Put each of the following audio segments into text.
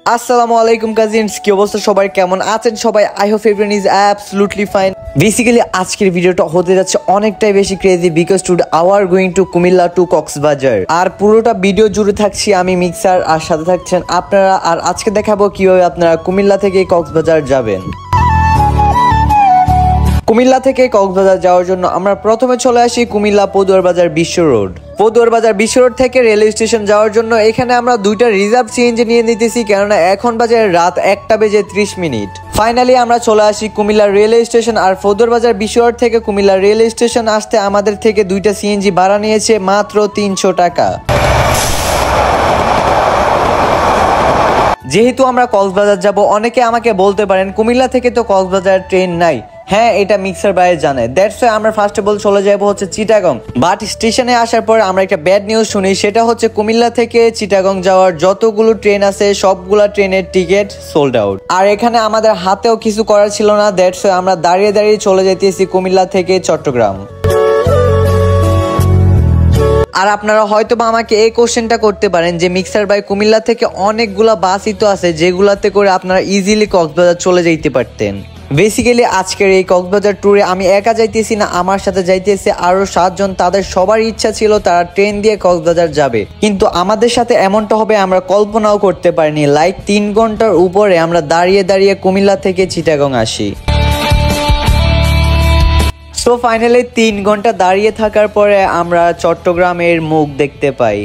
আসসালামু আলাইকুম কাজিনস, কি অবস্থা সবাই, কেমন আছেন সবাই? I hope everyone is absolutely fine. Basically আজকের ভিডিওটা হতে যাচ্ছে অনেকটাই বেশি crazy because today our going to Comilla to Cox's Bazar. আর পুরোটা ভিডিও জুড়ে থাকছি আমি মিক্সার, আর সাথে থাকছেন আপনারা। আর আজকে দেখাবো কিভাবে আপনারা কুমিল্লা থেকে কক্সবাজার যাবেন। কুমিল্লা থেকে কক্সবাজার যাওয়ার জন্য আমরা প্রথমে চলে আসি কুমিল্লা পদুয়ার বাজার বিশ্ব রোড। পদুয়ার বাজার বিশ্ব রোড থেকে রেলওয়ে স্টেশন যাওয়ার জন্য এখানে আমরা দুইটা রিজার্ভ সিএনজি নিয়ে নিতেছি, কেননা এখন বাজে রাত 1:30। ফাইনালি আমরা চলে আসি কুমিল্লা রেলওয়ে স্টেশন। আর পদুয়ার বাজার বিশ্ব রোড থেকে কুমিল্লা রেলওয়ে স্টেশন আসতে আমাদের থেকে দুইটা সিএনজি ভাড়া নিয়েছে মাত্র 300 টাকা। যেহেতু আমরা কক্সবাজার যাব, অনেকে আমাকে বলতে পারেন কুমিল্লা থেকে তো কক্সবাজার ট্রেন নাই। হ্যাঁ, এটা মিক্সার ভাই জানে। দ্যাটস ওয়াই আমরা ফার্স্ট অফ অল চলে যাবো হচ্ছে চিটাগং। বাট স্টেশনে আসার পর আমরা একটা ব্যাড নিউজ শুনি, সেটা হচ্ছে কুমিল্লা থেকে চিটাগং যাওয়ার যতগুলো ট্রেন আছে সবগুলা ট্রেনের টিকিট সোল্ড আউট। আর এখানে আমাদের হাতেও কিছু করার ছিল না। দ্যাটস ওয়াই আমরা দাঁড়িয়ে দাঁড়িয়ে চলে যেতেছি কুমিল্লা থেকে চট্টগ্রাম। আর আপনারা হয়তো বা আমাকে এই কোশ্চেনটা করতে পারেন যে মিক্সার ভাই কুমিল্লা থেকে অনেকগুলা বাসই তো আছে যেগুলাতে করে আপনারা ইজিলি কক্সবাজার চলে যাইতে পারতেন। বেসিক্যালি আজকের এই কক্সবাজার ট্যুরে আমি একা যাইতেছি না, আমার সাথে যাইতেছে আরো 7 জন। তাদের সবার ইচ্ছা ছিল তারা ট্রেন দিয়ে কক্সবাজার যাবে, কিন্তু আমাদের সাথে এমনটা হবে আমরা কল্পনাও করতে পারিনি। লাইক 3 ঘন্টার উপরে আমরা দাঁড়িয়ে দাঁড়িয়ে কুমিল্লা থেকে চিটাগং আসি। সো ফাইনালি 3 ঘন্টা দাঁড়িয়ে থাকার পরে আমরা চট্টগ্রামের মুখ দেখতে পাই।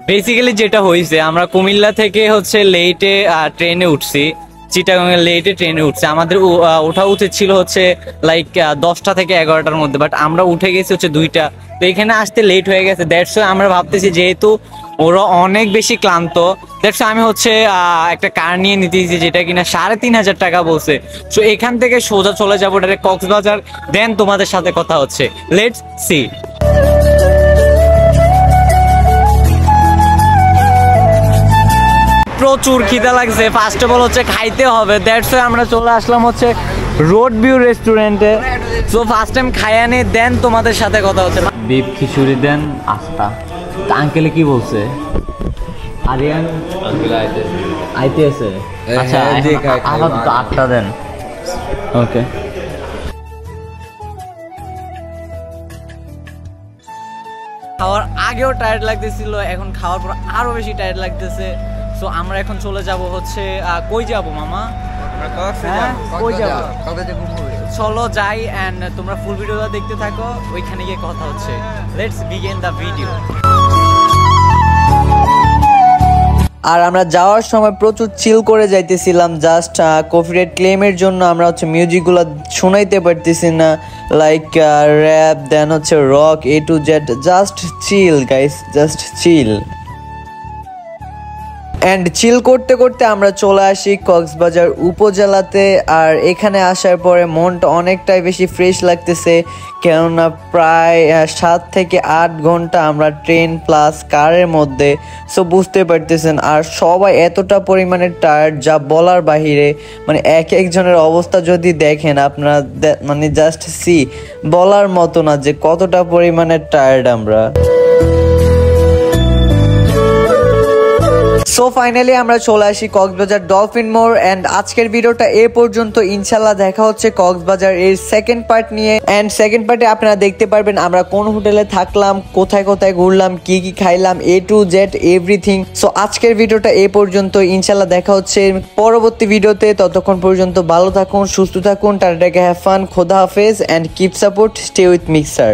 বেসিক্যালি যেটা হয়েছে, আমরা কুমিল্লা থেকে হচ্ছে লেটে ট্রেনে উঠছি, চিটাগং এর লেটে ট্রেনে উঠছি। আমাদের ওঠা উচিত ছিল হচ্ছে লাইক 10টা থেকে 11টার মধ্যে, বাট আমরা উঠে গেছি হচ্ছে 2টা। তো এখানে আসতে লেট হয়ে গেছে। দ্যাটস ওয়াই আমরা ভাবতেছি যেহেতু ওরা অনেক বেশি ক্লান্ত, দ্যাটস ওয়াই আমি হচ্ছে একটা কার নিয়ে নিতেছি যেটা কিনা 3,500 টাকা বলছে। সো এখান থেকে সোজা চলে যাবো ডাইরেক্ট কক্সবাজার, দেন তোমাদের সাথে কথা হচ্ছে। Let's see. প্রচুর খিদা লাগছে, ফার্স্ট অফ অল হচ্ছে খাইতে হবে। দ্যাটস ওয়াই আমরা চলে আসলাম হচ্ছে রোড ভিউ রেস্টুরেন্টে। সো ফার্স্ট টাইম খাইয়া নিয়ে দেন তোমাদের সাথে কথা হচ্ছে। বিফ খিচুড়ি দেন আস্তা। আঙ্কেলে কি বলছে? আরিয়ান আইতেছে। আচ্ছা আপাতত 8টা দেন। ওকে। খাওয়ার আগেও টায়ার্ড লাগতেছিল, এখন খাওয়ার পর আরো বেশি টায়ার্ড লাগতেছে। তো আমরা এখন চলে যাব হচ্ছে কই যাব মামা? কই যাব? চলো যাই, এন্ড তোমরা ফুল ভিডিওটা দেখতে থাকো, ওইখানে গিয়ে কথা হচ্ছে। Let's begin the video. আর আমরা যাওয়ার সময় প্রচুর চিল করে যাইতেছিলাম, জাস্ট কপিরাইট ক্লেমের জন্য আমরা হচ্ছে মিউজিকগুলো শোনাইতে পারতেছি না। লাইক র্যাপ, দেন হচ্ছে rock, A to Z, just chill guys, just chill. And chill করতে করতে আমরা চলে আসি কক্সবাজার উপজেলাতে। আর এখানে আসার পরে মনটা অনেকটাই বেশি ফ্রেশ লাগতেছে, কেননা প্রায় 7 থেকে 8 ঘন্টা আমরা ট্রেন প্লাস কারের মধ্যে। সো বুঝতে পারতেছেন, আর সবাই এতটা পরিমাণে টায়ার্ড যা বলার বাহিরে। মানে এক একজনের অবস্থা যদি দেখেন আপনারা, মানে জাস্ট সি, বলার মতো না যে কতটা পরিমাণে টায়ার্ড আমরা। সো ফাইনালি আমরা চলে আসি কক্সবাজার ডলফিন মোড়। এন্ড আজকের ভিডিওটা এ পর্যন্ত। ইনশাল্লাহ দেখা হচ্ছে কক্সবাজার এর সেকেন্ড পার্ট নিয়ে। এন্ড সেকেন্ড পার্টে আপনারা দেখতে পারবেন আমরা কোন হোটেলে থাকলাম, কোথায় কোথায় ঘুরলাম, কি কি খাইলাম, A to Z everything. So আজকের ভিডিওটা এ পর্যন্ত। ইনশাল্লাহ দেখা হচ্ছে পরবর্তী ভিডিওতে। ততক্ষণ পর্যন্ত ভালো থাকুন, সুস্থ থাকুন, টাটা, হ্যাভ ফান, খোদা হাফেজ, and keep support, stay with mixer.